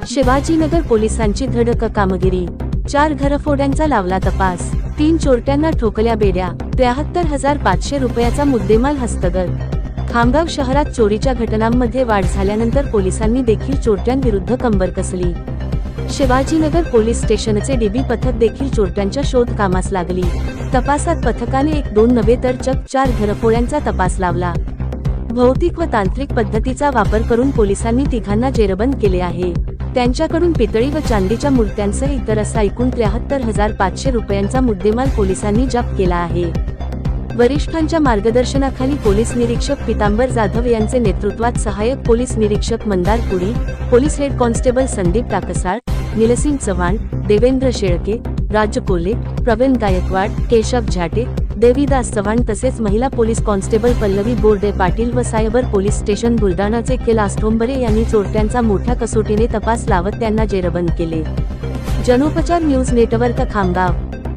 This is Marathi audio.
शिवाजीनगर पोलिसांची धडक कामगिरी। 4 घरफोड्यांचा लावला तपास। 3 चोरट्यांना ठोकल्या बेड्या। 73,500 रुपयाचा मुद्देमाल हस्तगत। खामगाव शहरात चोरीच्या घटनांमध्ये वाढ झाल्यानंतर पोलिसांनी देखील चोरट्यांविरुद्ध कंबर कसली। शिवाजीनगर पोलीस स्टेशनचे डीबी पथक देखील चोरट्यांच्या शोध कामास लागली। तपासात पथकाने 1-2 नव्हे तर चक्क 4 घरफोड्यांचा तपास लावला। भौतिक व तांत्रिक पद्धतीचा वापर करून पोलिसांनी तिघांना जेरबंद केले आहे। त्यांच्याकडून पितळी व चांदीच्या मूर्त्यांसह इतर असा एकूण 73,500 रुपयांचा मुद्देमाल पोलिसांनी जप्त केला आहे। वरिष्ठांच्या मार्गदर्शनाखाली पोलीस निरीक्षक पितांबर जाधव यांचे नेतृत्वात सहाय्यक पोलीस निरीक्षक Mandar Puri, police head constable Sandeep Taksal, Nilsing Chavan, Devendra Shelke, Raj Kole, Pravin Gaikwad, Keshav Zate, Devidas Chavan तसेच महिला पोलीस कॉन्स्टेबल पल्लवी बोर्डे पाटील व सायबर पोलीस स्टेशन बुलढाणाचे कैलास ठोंबरे यांनी चोरट्यांचा मोठ्या कसोटीने तपास लावत त्यांना जेरबंद केले। Janopchar news network Khamgaon.